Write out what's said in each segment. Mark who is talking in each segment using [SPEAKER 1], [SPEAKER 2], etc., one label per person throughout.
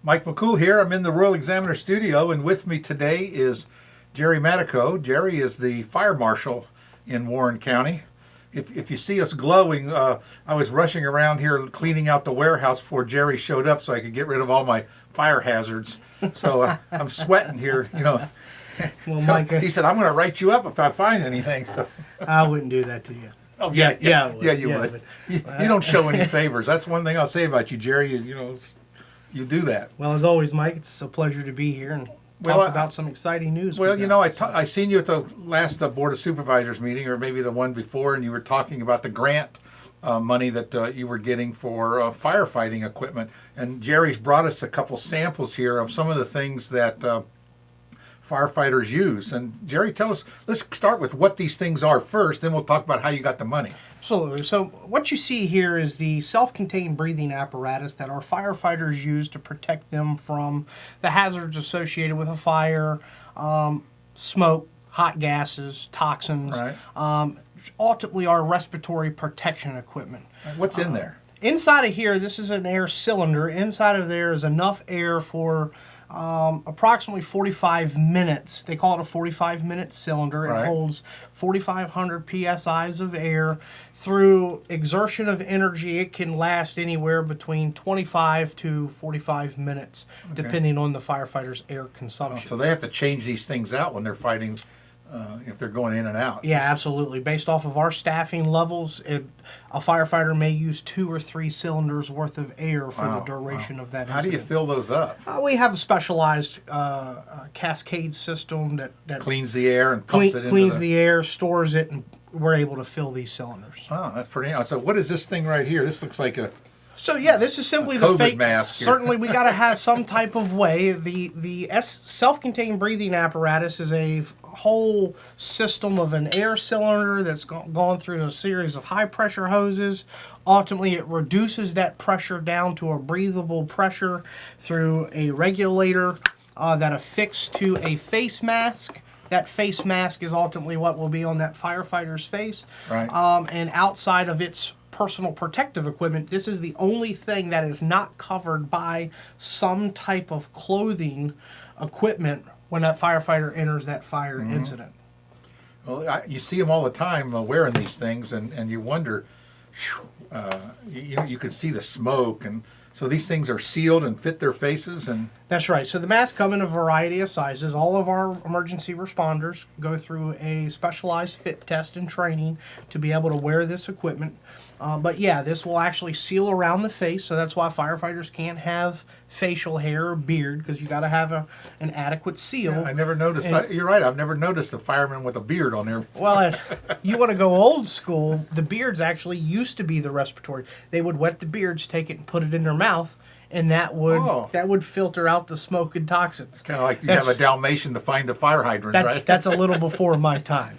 [SPEAKER 1] Mike McCool here. I'm in the Royal Examiner studio, and with me today is Gerry Maiatico. Gerry is the fire marshal in Warren County. If you see us glowing, I was rushing around here cleaning out the warehouse before Gerry showed up so I could get rid of all my fire hazards. So I'm sweating here, you know.
[SPEAKER 2] Well, Mike,
[SPEAKER 1] he said, I'm going to write you up if I find anything.
[SPEAKER 2] I wouldn't do that to you.
[SPEAKER 1] Oh,
[SPEAKER 2] yeah,
[SPEAKER 1] you would. You don't show any favors. That's one thing I'll say about you, Gerry. You do that.
[SPEAKER 2] Well, as always, Mike, it's a pleasure to be here and talk about some exciting news.
[SPEAKER 1] Well, I seen you at the last Board of Supervisors meeting, or maybe the one before, and you were talking about the grant money that you were getting for firefighting equipment. And Gerry's brought us a couple samples here of some of the things that firefighters use. And Gerry, tell us, let's start with what these things are first, then we'll talk about how you got the money.
[SPEAKER 2] Absolutely. So what you see here is the self-contained breathing apparatus that our firefighters use to protect them from the hazards associated with a fire, smoke, hot gases, toxins,
[SPEAKER 1] right.
[SPEAKER 2] Ultimately our respiratory protection equipment.
[SPEAKER 1] What's in there?
[SPEAKER 2] Inside of here, this is an air cylinder. Inside of there is enough air for approximately 45 minutes. They call it a 45-minute cylinder. It holds 4,500 psi's of air. Through exertion of energy, it can last anywhere between 25 to 45 minutes, depending on the firefighter's air consumption.
[SPEAKER 1] So they have to change these things out when they're fighting, if they're going in and out.
[SPEAKER 2] Yeah, absolutely. Based off of our staffing levels, a firefighter may use 2 or 3 cylinders worth of air for the duration of that incident.
[SPEAKER 1] How do you fill those up?
[SPEAKER 2] We have a specialized cascade system that
[SPEAKER 1] cleans the air and pumps it into
[SPEAKER 2] cleans the air, stores it, and we're able to fill these cylinders.
[SPEAKER 1] Oh, that's pretty nice. So what is this thing right here? This looks like a...
[SPEAKER 2] So yeah, this is simply the
[SPEAKER 1] COVID mask here.
[SPEAKER 2] Certainly, we got to have some type of way. The self-contained breathing apparatus is a whole system of an air cylinder that's gone through a series of high-pressure hoses. Ultimately, it reduces that pressure down to a breathable pressure through a regulator that affixed to a face mask. That face mask is ultimately what will be on that firefighter's face.
[SPEAKER 1] Right.
[SPEAKER 2] And outside of its personal protective equipment, this is the only thing that is not covered by some type of clothing equipment when that firefighter enters that fire incident.
[SPEAKER 1] Well, you see them all the time wearing these things, and you wonder, you can see the smoke, and so these things are sealed and fit their faces. And
[SPEAKER 2] that's right. So the masks come in a variety of sizes. All of our emergency responders go through a specialized fit test and training to be able to wear this equipment. But yeah, this will actually seal around the face, so that's why firefighters can't have facial hair or beard, because you got to have an adequate seal.
[SPEAKER 1] Yeah, I never noticed. You're right. I've never noticed a fireman with a beard on there.
[SPEAKER 2] Well, you want to go old school, the beards actually used to be the respiratory. They would wet the beards, take it, and put it in their mouth, and that would filter out the smoke and toxins.
[SPEAKER 1] Kind of like you have a Dalmatian to find the fire hydrant, right?
[SPEAKER 2] That's a little before my time.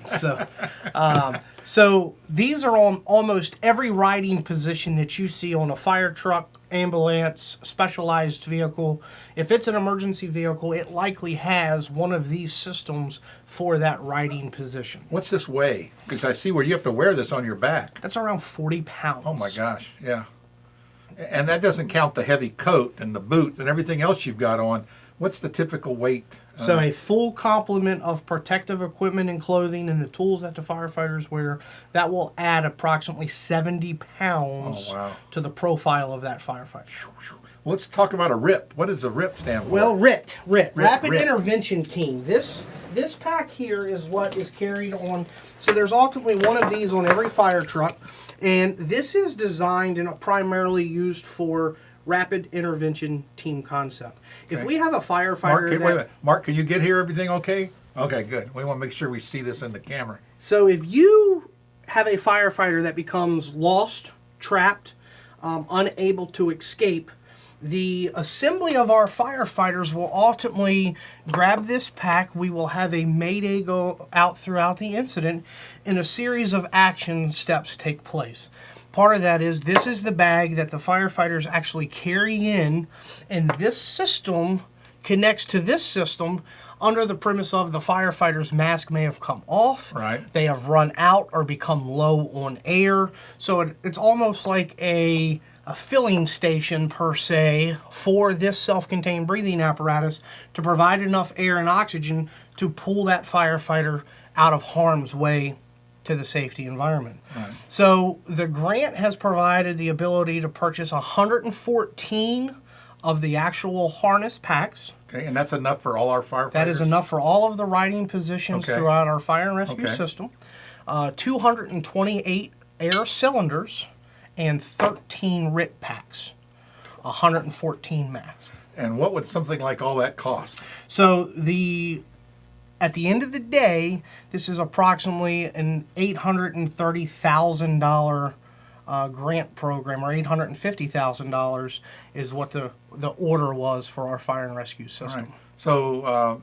[SPEAKER 2] So these are on almost every riding position that you see on a fire truck, ambulance, specialized vehicle. If it's an emergency vehicle, it likely has one of these systems for that riding position.
[SPEAKER 1] What's this weigh? Because I see where you have to wear this on your back.
[SPEAKER 2] That's around 40 pounds.
[SPEAKER 1] Oh my gosh, yeah. And that doesn't count the heavy coat and the boots and everything else you've got on. What's the typical weight?
[SPEAKER 2] So a full complement of protective equipment and clothing and the tools that the firefighters wear, that will add approximately 70 pounds to the profile of that firefighter.
[SPEAKER 1] Well, let's talk about a RIP. What does a RIP stand for?
[SPEAKER 2] Well, RIT, Rapid Intervention Team. This pack here is what is carried on. So there's ultimately one of these on every fire truck, and this is designed and primarily used for rapid intervention team concept. If we have a firefighter
[SPEAKER 1] wait a minute. Mark, can you get here? Everything okay? Okay, good. We want to make sure we see this in the camera.
[SPEAKER 2] So if you have a firefighter that becomes lost, trapped, unable to escape, the assembly of our firefighters will ultimately grab this pack. We will have a mayday go out throughout the incident, and a series of action steps take place. Part of that is this is the bag that the firefighters actually carry in, and this system connects to this system under the premise of the firefighter's mask may have come off, they have run out or become low on air. So it's almost like a filling station per se for this self-contained breathing apparatus to provide enough air and oxygen to pull that firefighter out of harm's way to the safety environment.
[SPEAKER 1] Right.
[SPEAKER 2] So the grant has provided the ability to purchase 114 of the actual harness packs.
[SPEAKER 1] Okay, and that's enough for all our firefighters?
[SPEAKER 2] That is enough for all of the riding positions
[SPEAKER 1] Okay.
[SPEAKER 2] throughout our fire and rescue
[SPEAKER 1] Okay.
[SPEAKER 2] system. 228 air cylinders and 13 RIT packs. 114 masks.
[SPEAKER 1] And what would something like all that cost?
[SPEAKER 2] So at the end of the day, this is approximately an $830,000 grant program, or $850,000 is what the order was for our fire and rescue system.
[SPEAKER 1] Right. So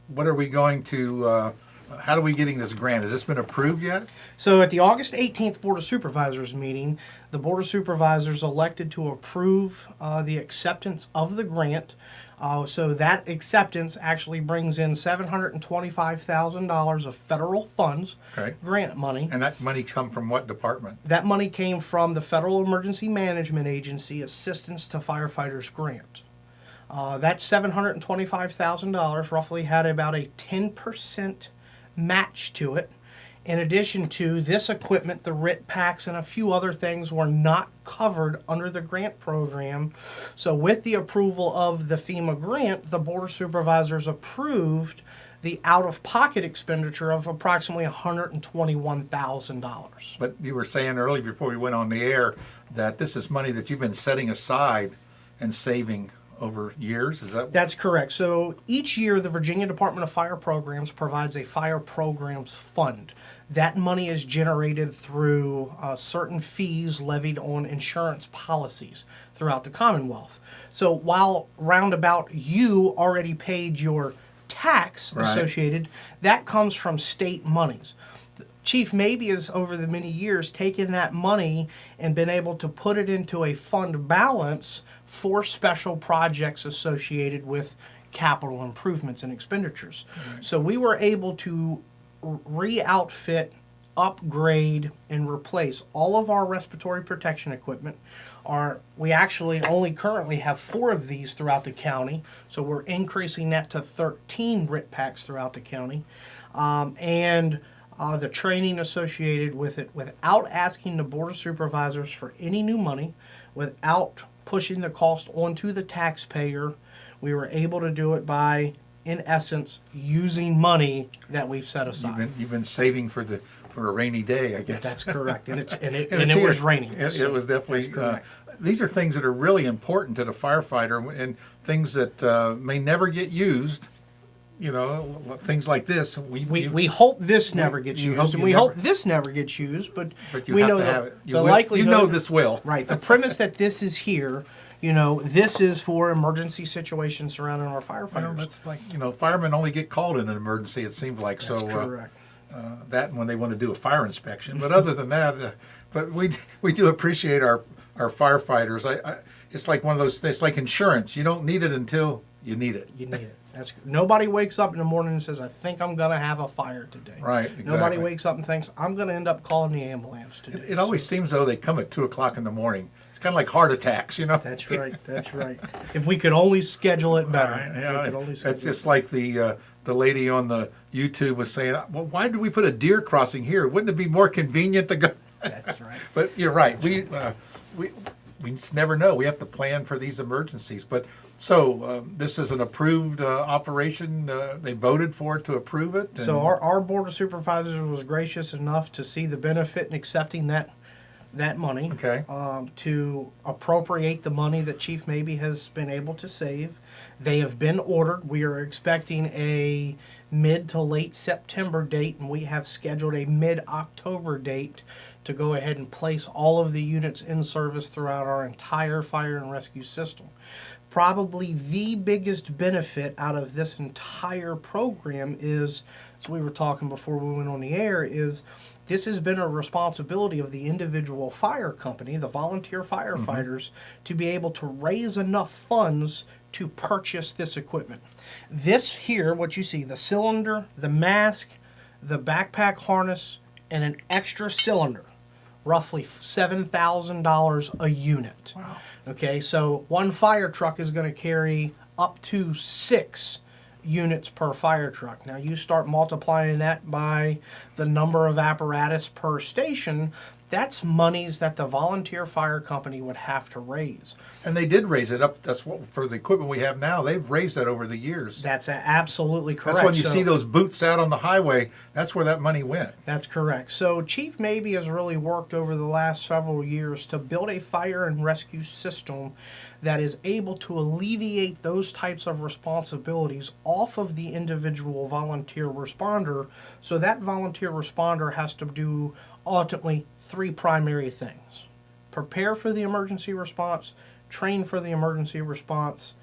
[SPEAKER 1] what are we going to, how are we getting this grant? Has this been approved yet?
[SPEAKER 2] So at the August 18th Board of Supervisors meeting, the Board of Supervisors elected to approve the acceptance of the grant. So that acceptance actually brings in $725,000 of federal funds,
[SPEAKER 1] Okay.
[SPEAKER 2] grant money.
[SPEAKER 1] And that money come from what department?
[SPEAKER 2] That money came from the Federal Emergency Management Agency Assistance to Firefighters Grant. That $725,000 roughly had about a 10% match to it. In addition to this equipment, the RIT packs and a few other things were not covered under the grant program. So with the approval of the FEMA grant, the Board of Supervisors approved the out-of-pocket expenditure of approximately $121,000.
[SPEAKER 1] But you were saying earlier before we went on the air that this is money that you've been setting aside and saving over years, is that?
[SPEAKER 2] That's correct. So each year, the Virginia Department of Fire Programs provides a fire programs fund. That money is generated through certain fees levied on insurance policies throughout the Commonwealth. So while roundabout you already paid your tax
[SPEAKER 1] Right.
[SPEAKER 2] associated, that comes from state monies. Chief Mabee has, over the many years, taken that money and been able to put it into a fund balance for special projects associated with capital improvements and expenditures.
[SPEAKER 1] Right.
[SPEAKER 2] So we were able to re-outfit, upgrade, and replace all of our respiratory protection equipment. We actually only currently have 4 of these throughout the county, so we're increasing that to 13 RIT packs throughout the county. The training associated with it, without asking the Board of Supervisors for any new money, without pushing the cost onto the taxpayer, we were able to do it by, in essence, using money that we've set aside.
[SPEAKER 1] You've been saving for a rainy day, I guess.
[SPEAKER 2] That's correct, and it
[SPEAKER 1] here.
[SPEAKER 2] was raining.
[SPEAKER 1] It was definitely.
[SPEAKER 2] That's correct.
[SPEAKER 1] These are things that are really important to the firefighter, and things that may never get used. You know, things like this.
[SPEAKER 2] We hope this never gets
[SPEAKER 1] you
[SPEAKER 2] used,
[SPEAKER 1] hope
[SPEAKER 2] and
[SPEAKER 1] you
[SPEAKER 2] we
[SPEAKER 1] never-
[SPEAKER 2] hope this never gets used, but
[SPEAKER 1] you
[SPEAKER 2] we
[SPEAKER 1] have
[SPEAKER 2] know
[SPEAKER 1] to
[SPEAKER 2] the,
[SPEAKER 1] have it. You
[SPEAKER 2] the
[SPEAKER 1] will-
[SPEAKER 2] likelihood.
[SPEAKER 1] You know this will.
[SPEAKER 2] Right. The premise that this is here, this is for emergency situations surrounding our
[SPEAKER 1] Well,
[SPEAKER 2] firefighters.
[SPEAKER 1] that's like, firemen only get called in an emergency, it seems like.
[SPEAKER 2] That's
[SPEAKER 1] So
[SPEAKER 2] correct.
[SPEAKER 1] that and when they want to do a fire inspection. But other than that, but we do appreciate our firefighters. It's like one of those. It's like insurance. You don't need it until you need it.
[SPEAKER 2] You need it. Nobody wakes up in the morning and says, "I think I'm going to have a fire today."
[SPEAKER 1] Right, exactly.
[SPEAKER 2] Nobody wakes up and thinks, "I'm going to end up calling the ambulance today."
[SPEAKER 1] It always seems though they come at 2:00 in the morning. It's kind of like heart attacks,
[SPEAKER 2] That's right. That's right. If we could only schedule it better.
[SPEAKER 1] Right,
[SPEAKER 2] If we could only
[SPEAKER 1] it's
[SPEAKER 2] schedule
[SPEAKER 1] just like the lady on the YouTube was saying, well, why did we put a deer crossing here? Wouldn't it be more convenient to go?
[SPEAKER 2] That's right.
[SPEAKER 1] But you're right. We just never know. We have to plan for these emergencies. But so this is an approved operation. They voted for it to approve it.
[SPEAKER 2] So our Board of Supervisors was gracious enough to see the benefit in accepting that money.
[SPEAKER 1] Okay.
[SPEAKER 2] To appropriate the money that Chief Mabee has been able to save. They have been ordered. We are expecting a mid to late September date, and we have scheduled a mid-October date to go ahead and place all of the units in service throughout our entire fire and rescue system. Probably the biggest benefit out of this entire program is, as we were talking before we went on the air, is this has been a responsibility of the individual fire company, the volunteer firefighters, to be able to raise enough funds to purchase this equipment. This here, what you see, the cylinder, the mask, the backpack harness, and an extra cylinder roughly $7,000 a unit.
[SPEAKER 1] Wow.
[SPEAKER 2] Okay, so one fire truck is going to carry up to 6 units per fire truck. Now you start multiplying that by the number of apparatus per station, that's monies that the volunteer fire company would have to raise.
[SPEAKER 1] And they did raise it up. That's what, for the equipment we have now, they've raised that over the years.
[SPEAKER 2] That's absolutely correct.
[SPEAKER 1] That's when you
[SPEAKER 2] So-
[SPEAKER 1] see those boots out on the highway. That's where that money went.
[SPEAKER 2] That's correct. So Chief Mabee has really worked over the last several years to build a fire and rescue system that is able to alleviate those types of responsibilities off of the individual volunteer responder. So that volunteer responder has to do ultimately 3 primary things: prepare for the emergency response, train for the emergency response,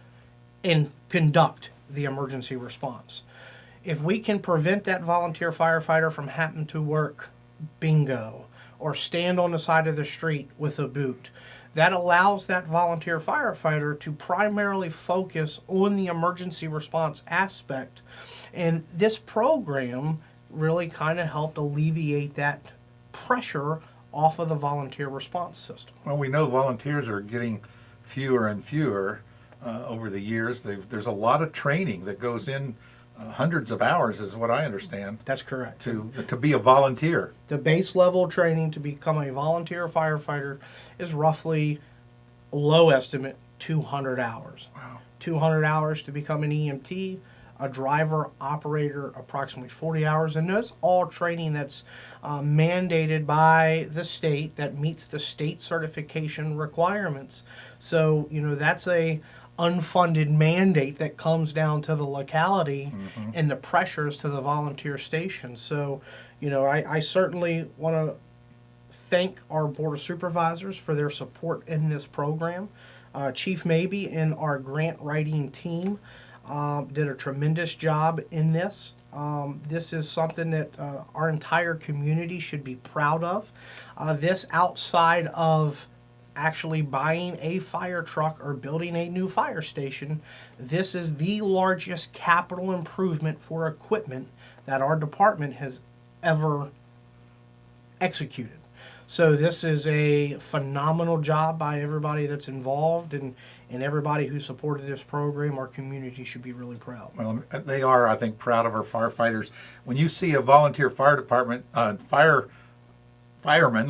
[SPEAKER 2] and conduct the emergency response. If we can prevent that volunteer firefighter from having to work bingo or stand on the side of the street with a boot, that allows that volunteer firefighter to primarily focus on the emergency response aspect. And this program really kind of helped alleviate that pressure off of the volunteer response system.
[SPEAKER 1] Well, we know volunteers are getting fewer and fewer over the years. There's a lot of training that goes in, hundreds of hours is what I understand,
[SPEAKER 2] That's correct.
[SPEAKER 1] to be a volunteer.
[SPEAKER 2] The base level training to become a volunteer firefighter is roughly, low estimate, 200 hours.
[SPEAKER 1] Wow.
[SPEAKER 2] 200 hours to become an EMT, a driver operator approximately 40 hours, and that's all training that's mandated by the state that meets the state certification requirements. So that's a unfunded mandate that comes down to the locality and the pressures to the volunteer stations. So I certainly want to thank our Board of Supervisors for their support in this program. Chief Mabee and our grant writing team did a tremendous job in this. This is something that our entire community should be proud of. This, outside of actually buying a fire truck or building a new fire station, this is the largest capital improvement for equipment that our department has ever executed. So this is a phenomenal job by everybody that's involved, and everybody who supported this program. Our community should be really proud.
[SPEAKER 1] Well, they are, I think, proud of our firefighters. When you see a volunteer fire department, fireman,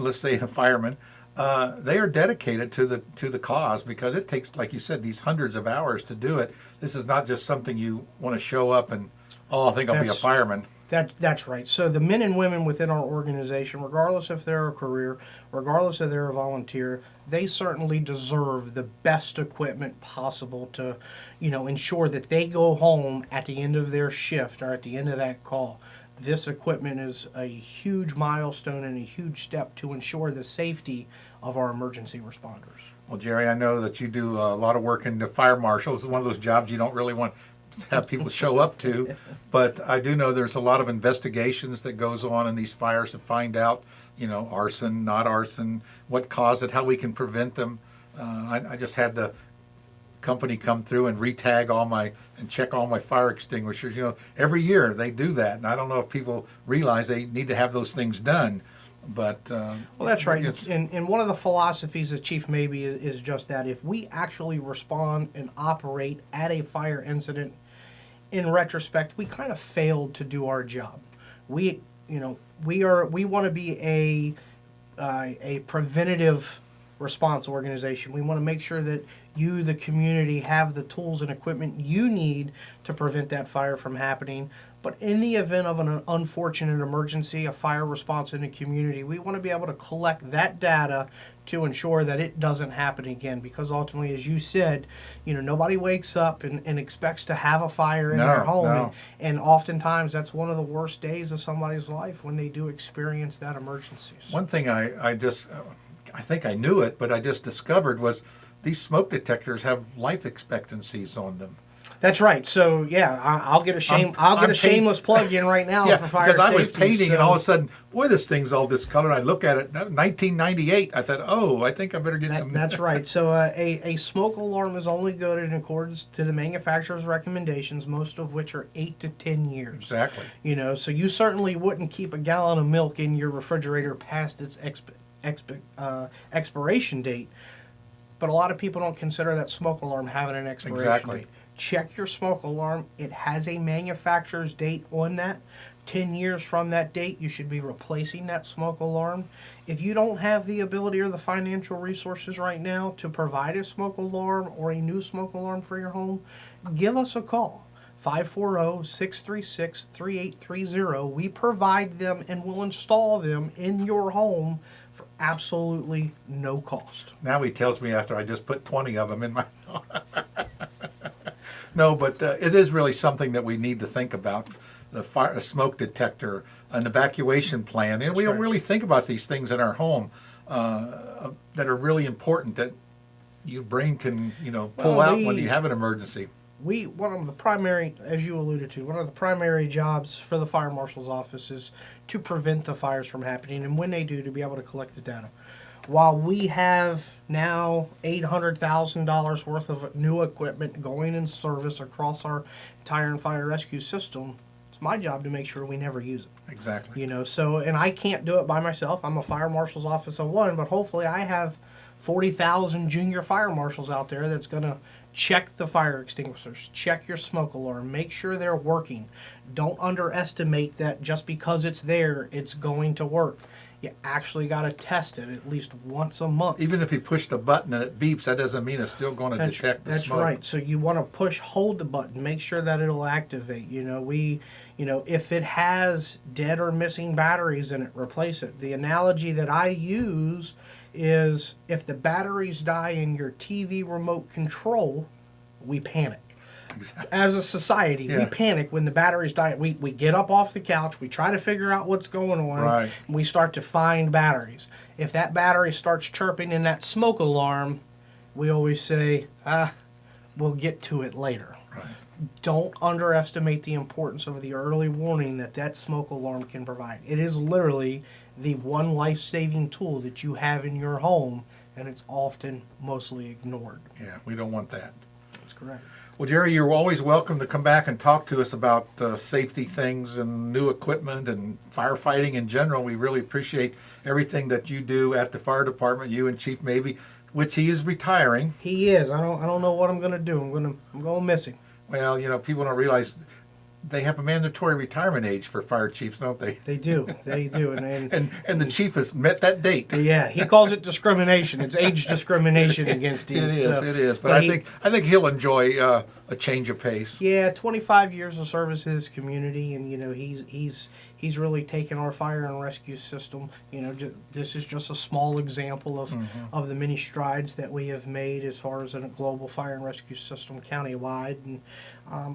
[SPEAKER 1] let's say a fireman, they are dedicated to the cause, because it takes, like you said, these hundreds of hours to do it. This is not just something you want to show up and, I think I'll be a fireman.
[SPEAKER 2] That's right. So the men and women within our organization, regardless if they're a career, regardless if they're a volunteer, they certainly deserve the best equipment possible to, ensure that they go home at the end of their shift or at the end of that call. This equipment is a huge milestone and a huge step to ensure the safety of our emergency responders.
[SPEAKER 1] Well, Gerry, I know that you do a lot of work in the fire marshals. It's one of those jobs you don't really want to have people show up to, but I do know there's a lot of investigations that goes on in these fires to find out, arson, not arson, what caused it, how we can prevent them. I just had the company come through and retag and check all my fire extinguishers. Every year they do that, and I don't know if people realize they need to have those things done. But
[SPEAKER 2] well, that's right. And one of the philosophies of Chief Mabee is just that. If we actually respond and operate at a fire incident, in retrospect, we kind of failed to do our job. We want to be a preventative response organization. We want to make sure that you, the community, have the tools and equipment you need to prevent that fire from happening. But in the event of an unfortunate emergency, a fire response in the community, we want to be able to collect that data to ensure that it doesn't happen again. Because ultimately, as you said, nobody wakes up and expects to have a fire in their home.
[SPEAKER 1] No.
[SPEAKER 2] And oftentimes, that's one of the worst days of somebody's life when they do experience that emergency.
[SPEAKER 1] One thing I think I knew it, but I just discovered was these smoke detectors have life expectancies on them.
[SPEAKER 2] That's right. So yeah, I'll get a shameless plug in right now for fire
[SPEAKER 1] because
[SPEAKER 2] safety.
[SPEAKER 1] I was painting and all of a sudden, boy, this thing's all discolored. I look at it, 1998. I thought, I think I better get some.
[SPEAKER 2] That's right. So a smoke alarm is only good in accordance to the manufacturer's recommendations, most of which are 8 to 10 years.
[SPEAKER 1] Exactly.
[SPEAKER 2] So you certainly wouldn't keep a gallon of milk in your refrigerator past its expiration date. But a lot of people don't consider that smoke alarm having an expiration
[SPEAKER 1] Exactly.
[SPEAKER 2] date. Check your smoke alarm. It has a manufacturer's date on that. 10 years from that date, you should be replacing that smoke alarm. If you don't have the ability or the financial resources right now to provide a smoke alarm or a new smoke alarm for your home, give us a call. 540-636-3830. We provide them and will install them in your home for absolutely no cost.
[SPEAKER 1] Now he tells me after I just put 20 of them in my. No, but it is really something that we need to think about. The fire, a smoke detector, an evacuation plan, and we don't
[SPEAKER 2] right.
[SPEAKER 1] really think about these things in our home that are really important that your brain can, pull out when you have an emergency.
[SPEAKER 2] One of the primary, as you alluded to, one of the primary jobs for the fire marshal's office is to prevent the fires from happening, and when they do, to be able to collect the data. While we have now $800,000 worth of new equipment going in service across our entire fire rescue system, it's my job to make sure we never use it.
[SPEAKER 1] Exactly.
[SPEAKER 2] And I can't do it by myself. I'm a fire marshal's office of one, but hopefully I have 40,000 junior fire marshals out there that's going to check the fire extinguishers, check your smoke alarm, make sure they're working. Don't underestimate that just because it's there, it's going to work. You actually got to test it at least once a month.
[SPEAKER 1] Even if you push the button and it beeps, that doesn't mean it's still going to detect the
[SPEAKER 2] That's
[SPEAKER 1] smoke.
[SPEAKER 2] right. So you want to hold the button, make sure that it'll activate. If it has dead or missing batteries in it, replace it. The analogy that I use is if the batteries die in your TV remote control, we panic.
[SPEAKER 1] Exactly.
[SPEAKER 2] As a society, we panic when the batteries die. We get up off the couch, we try to figure out what's going on,
[SPEAKER 1] Right.
[SPEAKER 2] and we start to find batteries. If that battery starts chirping in that smoke alarm, we always say, we'll get to it later.
[SPEAKER 1] Right.
[SPEAKER 2] Don't underestimate the importance of the early warning that smoke alarm can provide. It is literally the one life-saving tool that you have in your home, and it's often mostly ignored.
[SPEAKER 1] Yeah, we don't want that.
[SPEAKER 2] That's correct.
[SPEAKER 1] Well, Gerry, you're always welcome to come back and talk to us about safety things and new equipment and firefighting in general. We really appreciate everything that you do at the fire department, you and Chief Mavey, which he is retiring.
[SPEAKER 2] He is. I don't know what I'm going to do. I'm going to miss him.
[SPEAKER 1] Well, people don't realize they have a mandatory retirement age for fire chiefs, don't they?
[SPEAKER 2] They do. They do.
[SPEAKER 1] And the chief has met that date.
[SPEAKER 2] Yeah, he calls it discrimination. It's age discrimination against him.
[SPEAKER 1] It is. But I think he'll enjoy a change of pace.
[SPEAKER 2] Yeah, 25 years of service to his community, and he's really taken our fire and rescue system. This is just a small example of the many strides that we have made as far as a global fire and rescue system countywide. And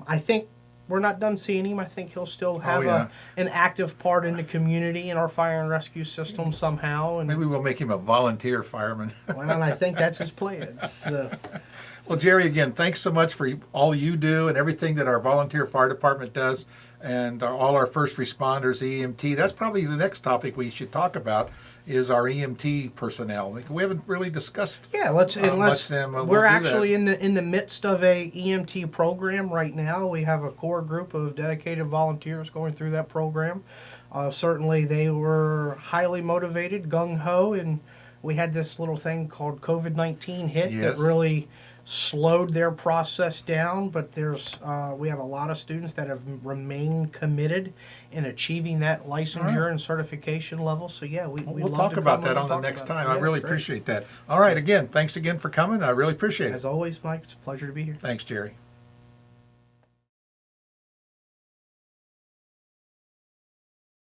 [SPEAKER 2] I think we're not done seeing him. I think he'll still have an active part in the community in our fire and rescue system somehow. And
[SPEAKER 1] maybe we'll make him a volunteer fireman.
[SPEAKER 2] well, and I think that's his plan.
[SPEAKER 1] Well, Gerry, again, thanks so much for all you do and everything that our volunteer fire department does, and all our first responders, EMT. That's probably the next topic we should talk about, is our EMT personnel. We haven't really discussed
[SPEAKER 2] let's
[SPEAKER 1] them.
[SPEAKER 2] We're actually in the midst of a EMT program right now. We have a core group of dedicated volunteers going through that program. Certainly they were highly motivated, gung-ho, and we had this little thing called COVID-19 hit that really slowed their process down, but we have a lot of students that have remained committed in achieving that licensure and certification level. So
[SPEAKER 1] we'll talk about that on the next time. I really appreciate that. All right, again, thanks again for coming. I really appreciate it.
[SPEAKER 2] As always, Mike, it's a pleasure to be here.
[SPEAKER 1] Thanks, Gerry.